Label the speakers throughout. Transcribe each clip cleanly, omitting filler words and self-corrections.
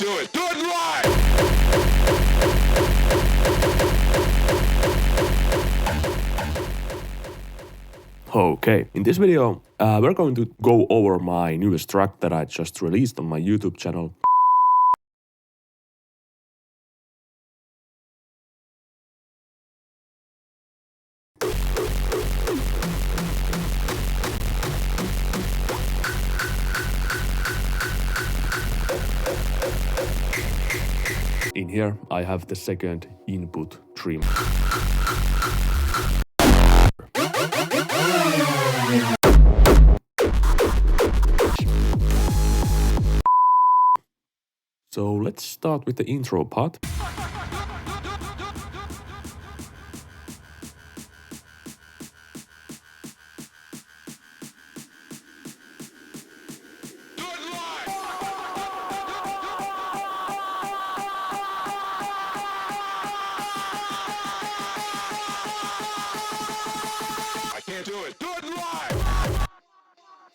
Speaker 1: do it. Do it live!
Speaker 2: Okay, in this video, we're going to go over my newest track that I just released on my YouTube channel. In here, I have the second input trim. So let's start with the intro part.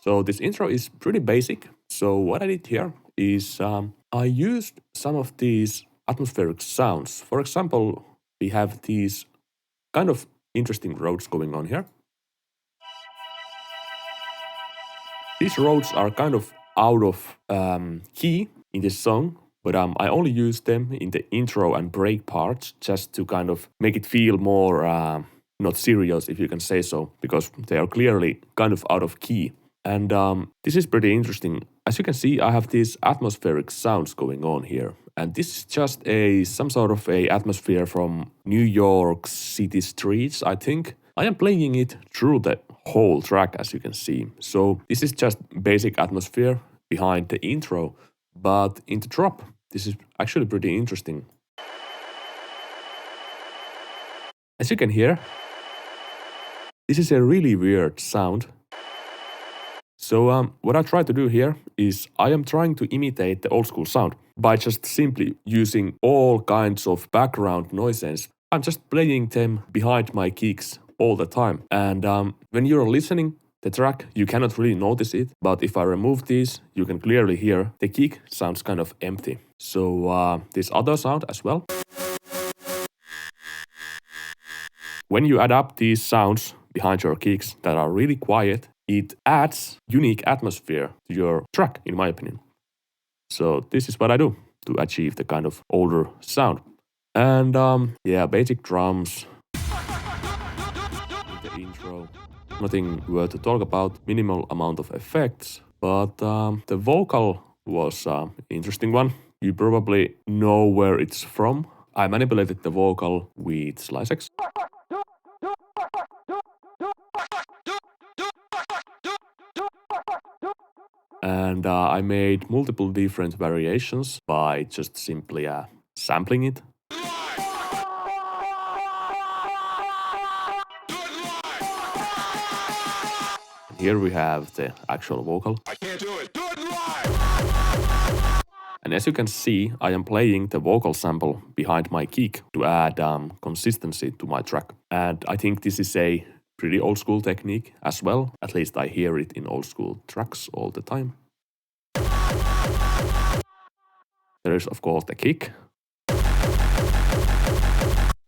Speaker 2: So this intro is pretty basic. So what I did here is I used some of these atmospheric sounds. For example, we have these kind of interesting roads going on here. These roads are kind of out of key in this song, but I only use them in the intro and break parts just to kind of make it feel more not serious, if you can say so, because they are clearly kind of out of key. And this is pretty interesting. As you can see, I have these atmospheric sounds going on here. And this is just some sort of a atmosphere from New York City streets, I think. I am playing it through the whole track, as you can see. So this is just basic atmosphere behind the intro. But in the drop, this is actually pretty interesting. As you can hear, this is a really weird sound. So what I try to do here is I am trying to imitate the old school sound by just simply using all kinds of background noises. I'm just playing them behind my kicks all the time. And when you're listening the track, you cannot really notice it. But if I remove these, you can clearly hear the kick sounds kind of empty. So this other sound as well. When you adapt these sounds behind your kicks that are really quiet, it adds unique atmosphere to your track, in my opinion. So this is what I do to achieve the kind of older sound. And yeah, basic drums. In the intro, nothing worth to talk about, minimal amount of effects. But the vocal was an interesting one. You probably know where it's from. I manipulated the vocal with SliceX. And I made multiple different variations by just simply sampling it. Here we have the actual vocal.
Speaker 1: I can't do it. Do it live!
Speaker 2: And as you can see, I am playing the vocal sample behind my kick to add consistency to my track. And I think this is a pretty old school technique as well. At least I hear it in old school tracks all the time. There is of course the kick.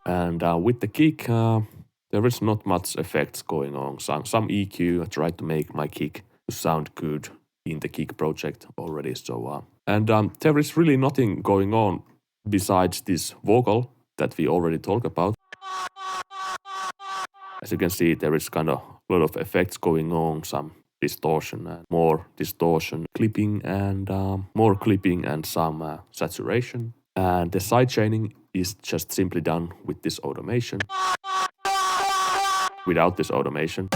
Speaker 2: And with the kick, there is not much effects going on. Some EQ. I tried to make my kick sound good in the kick project already. So and there is really nothing going on besides this vocal that we already talked about. As you can see, there is kind of a lot of effects going on, some distortion and more distortion, clipping and more clipping and some saturation. And the sidechaining is just simply done with this automation. Without this automation,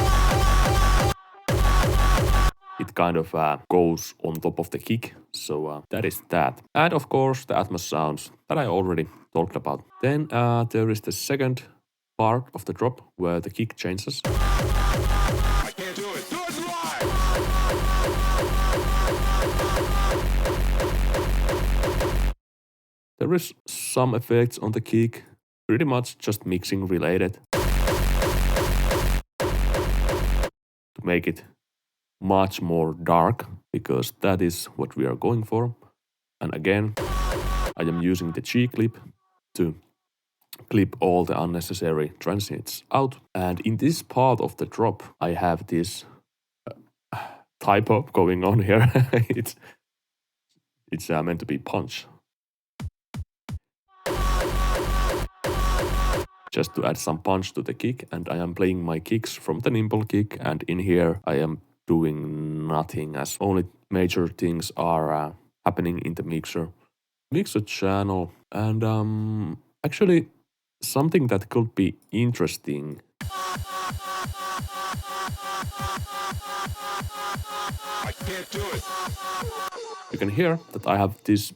Speaker 2: it kind of goes on top of the kick. So that is that. And of course, the Atmos sounds that I already talked about. Then there is the second part of the drop where the kick changes.
Speaker 1: I can't do it. Do it live!
Speaker 2: There is some effects on the kick, pretty much just mixing related. To make it much more dark, because that is what we are going for. And again, I am using the G clip to clip all the unnecessary transients out. And in this part of the drop, I have this typo going on here. it's meant to be punch. Just to add some punch to the kick, and I am playing my kicks from the nimble kick, and in here I am doing nothing, as only major things are happening in the mixer channel. And actually something that could be interesting.
Speaker 1: I can't do it.
Speaker 2: You can hear that I have this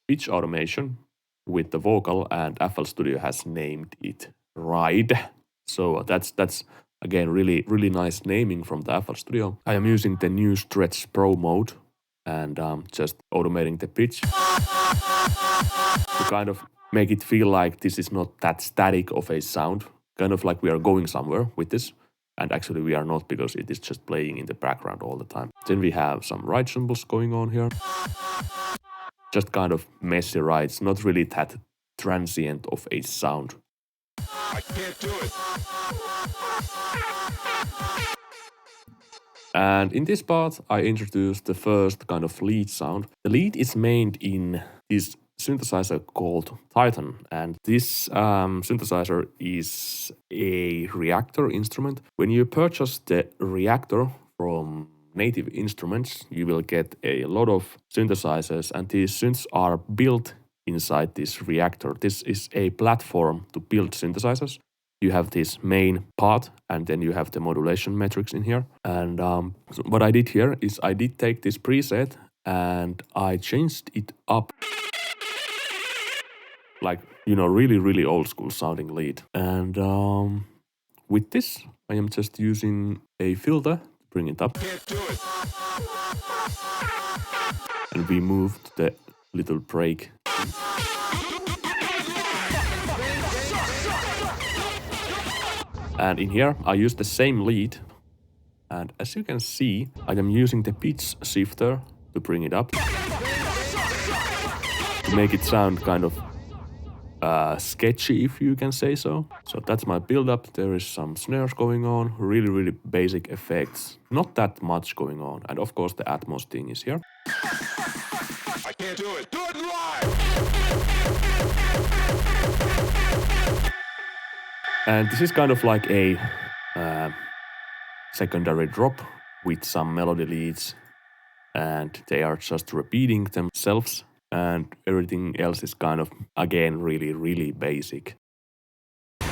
Speaker 2: pitch automation with the vocal, and FL Studio has named it Ride. So that's again really nice naming from the FL Studio. I am using the new Stretch Pro mode and just automating the pitch to kind of make it feel like this is not that static of a sound, kind of like we are going somewhere with this. And actually we are not, because it is just playing in the background all the time. Then we have some ride cymbals going on here. Just kind of messy rides, not really that transient of a sound.
Speaker 1: I can't do it.
Speaker 2: And in this part, I introduced the first kind of lead sound. The lead is made in this synthesizer called Titan, and this synthesizer is a reactor instrument. When you purchase the reactor from Native Instruments, you will get a lot of synthesizers, and these synths are built inside this reactor. This is a platform to build synthesizers. You have this main part, and then you have the modulation metrics in here. And so what I did here is I did take this preset and I changed it up, like, you know, really old school sounding lead. And with this, I am just using a filter to bring it up.
Speaker 1: Can't do it.
Speaker 2: And we moved the little break. And in here, I use the same lead. And as you can see, I am using the pitch shifter to bring it up, to make it sound kind of sketchy, if you can say so. So that's my build-up. There is some snares going on, really basic effects. Not that much going on. And of course, the Atmos thing is here.
Speaker 1: I can't do it. Do it live.
Speaker 2: And this is kind of like a secondary drop with some melody leads, and they are just repeating themselves, and everything else is kind of, again, really basic.
Speaker 1: Do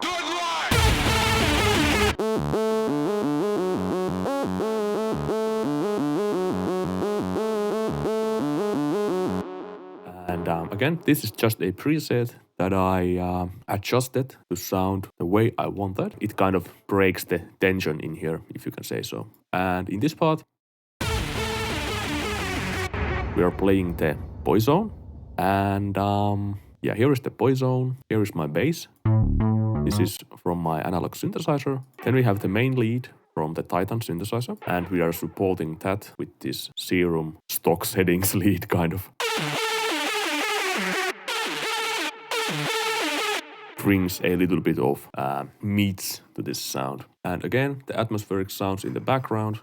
Speaker 1: it live.
Speaker 2: And again, this is just a preset that I adjusted to sound the way I wanted. It kind of breaks the tension in here, if you can say so. And in this part, we are playing the Poison. And yeah, here is the Poison. Here is my bass. This is from my analog synthesizer. Then we have the main lead from the Titan synthesizer. And we are supporting that with this Serum stock settings lead, kind of. Brings a little bit of meat to this sound. And again, the atmospheric sounds in the background.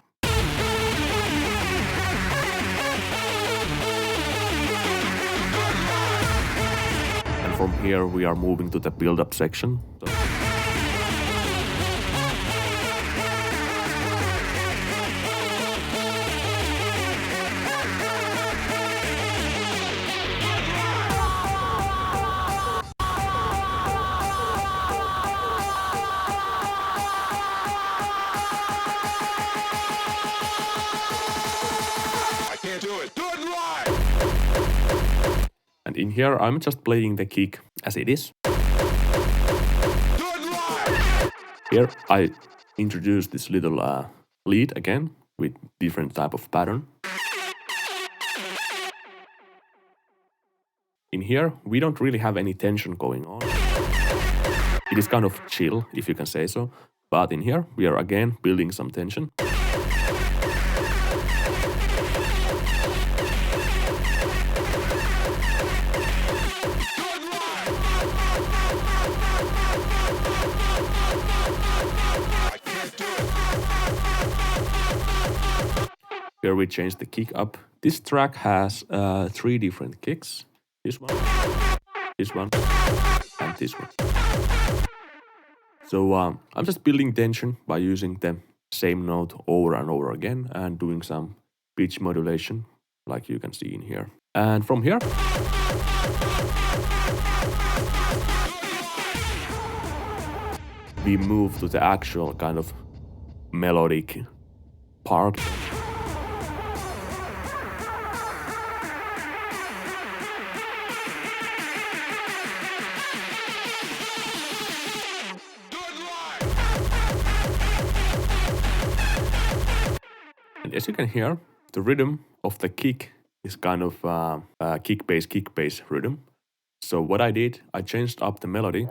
Speaker 2: And from here we are moving to the build-up section. So and in here, I'm just playing the kick as it is. Here, I introduced this little lead again with different type of pattern. In here, we don't really have any tension going on. It is kind of chill, if you can say so. But in here, we are again building some tension. Here we change the kick up. This track has 3 different kicks. This one, and this one. So I'm just building tension by using the same note over and over again and doing some pitch modulation, like you can see in here. And from here, we move to the actual kind of melodic part. And as you can hear, the rhythm of the kick is kind of kick bass rhythm. So what I did, I changed up the melody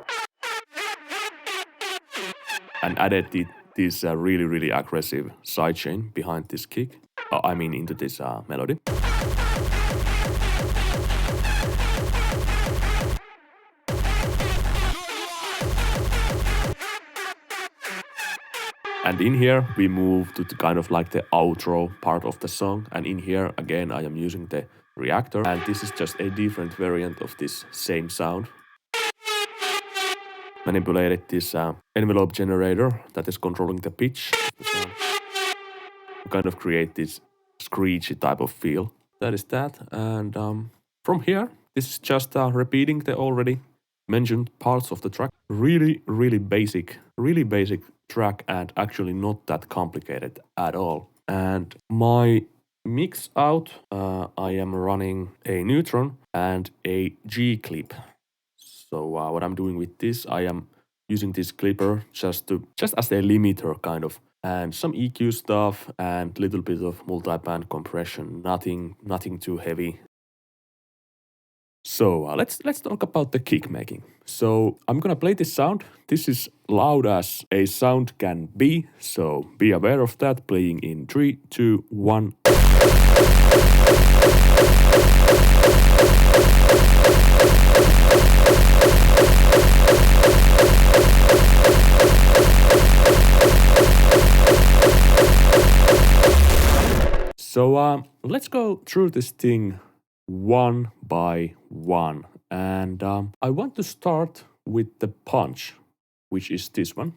Speaker 2: and added this really aggressive sidechain behind this kick. Into this melody. And in here, we move to the kind of like the outro part of the song. And in here, again, I am using the reactor. And this is just a different variant of this same sound. Manipulated this envelope generator that is controlling the pitch of the sound. Kind of create this screechy type of feel. That is that. And from here, this is just repeating the already mentioned parts of the track. Really basic track and actually not that complicated at all. And my mix out, I am running a neutron and a G clip. So what I'm doing with this, I am using this clipper just as a limiter kind of, and some EQ stuff and little bit of multi-band compression, nothing too heavy. So let's talk about the kick making. So I'm gonna play this sound. This is loud as a sound can be, so be aware of that. Playing in 3, 2, 1. So let's go through this thing one by one. And I want to start with the punch, which is this one.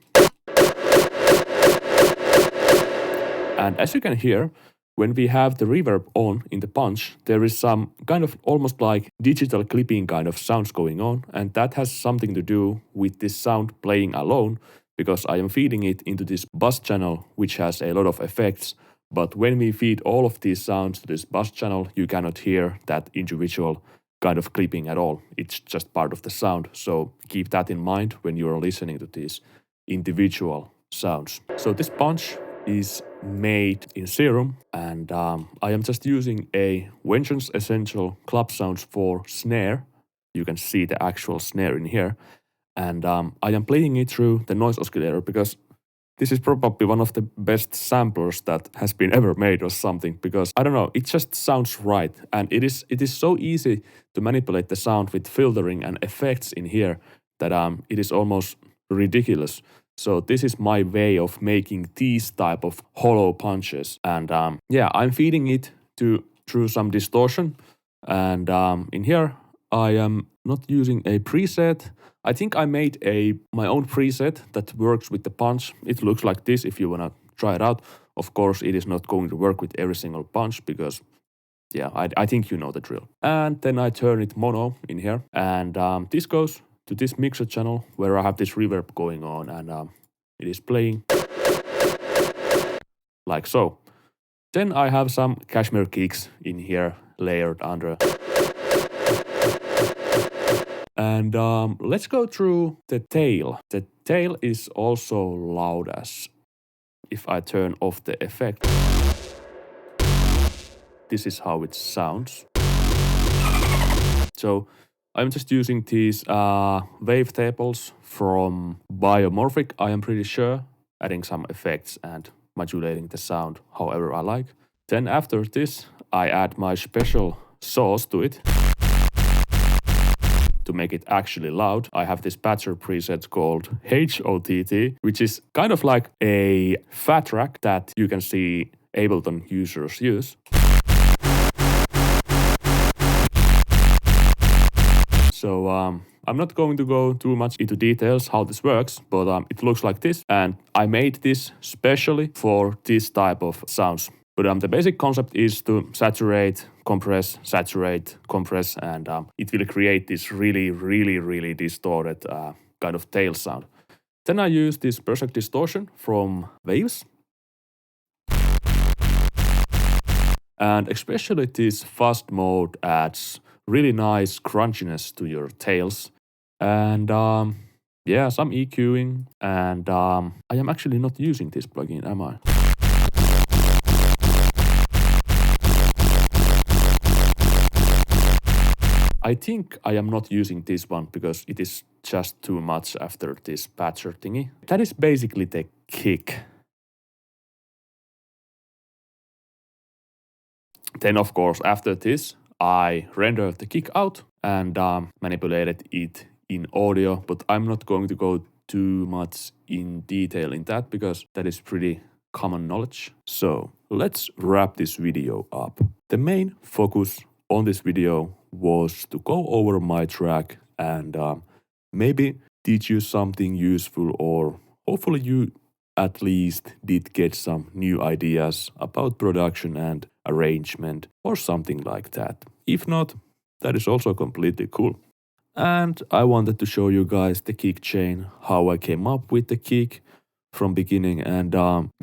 Speaker 2: And as you can hear, when we have the reverb on in the punch, there is some kind of almost like digital clipping kind of sounds going on. And that has something to do with this sound playing alone, because I am feeding it into this bus channel, which has a lot of effects. But when we feed all of these sounds to this bus channel, you cannot hear that individual kind of clipping at all. It's just part of the sound. So keep that in mind when you are listening to these individual sounds. So this punch is made in Serum, and I am just using a Vengeance Essential Club Sounds 4 snare. You can see the actual snare in here. And I am playing it through the noise oscillator because this is probably one of the best samplers that has been ever made or something, because I don't know, it just sounds right. And it is so easy to manipulate the sound with filtering and effects in here that it is almost ridiculous. So this is my way of making these type of hollow punches. And yeah, I'm feeding it through some distortion. And in here, I am not using a preset. I think I made my own preset that works with the punch. It looks like this if you want to try it out. Of course, it is not going to work with every single punch because, yeah, I think you know the drill. And then I turn it mono in here. And this goes to this mixer channel where I have this reverb going on, and it is playing like so. Then I have some cashmere kicks in here layered under. And let's go through the tail. The tail is also loud as if I turn off the effect. This is how it sounds. So I'm just using these wavetables from Biomorphic, I am pretty sure, adding some effects and modulating the sound however I like. Then after this, I add my special sauce to it to make it actually loud. I have this patcher preset called HOTT, which is kind of like a fat track that you can see Ableton users use. So I'm not going to go too much into details how this works, but it looks like this, and I made this specially for this type of sounds. But the basic concept is to saturate, compress, and it will create this really distorted kind of tail sound. Then I use this perfect distortion from Waves. And especially this fast mode adds really nice crunchiness to your tails. And yeah, some EQing. And I am actually not using this plugin, am I? I think I am not using this one because it is just too much after this patcher thingy. That is basically the kick. Then of course after this I rendered the kick out and manipulated it in audio, but I'm not going to go too much in detail in that because that is pretty common knowledge. So let's wrap this video up. The main focus on this video was to go over my track and maybe teach you something useful, or hopefully you at least did get some new ideas about production and arrangement or something like that. If not, that is also completely cool. And I wanted to show you guys the kick chain, how I came up with the kick from beginning, and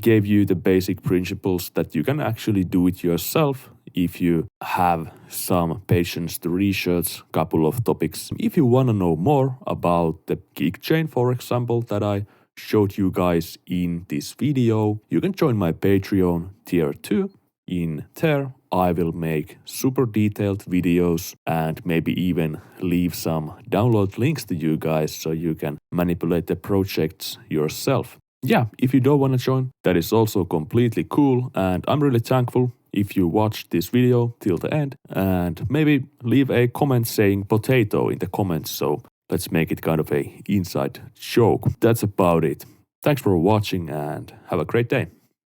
Speaker 2: gave you the basic principles that you can actually do it yourself if you have some patience to research a couple of topics. If you want to know more about the kick chain, for example, that I showed you guys in this video, you can join my Patreon tier 2. In there, I will make super detailed videos and maybe even leave some download links to you guys so you can manipulate the projects yourself. Yeah, if you don't want to join, that is also completely cool, and I'm really thankful if you watched this video till the end, and maybe leave a comment saying potato in the comments, so let's make it kind of a inside joke. That's about it. Thanks for watching and have a great day.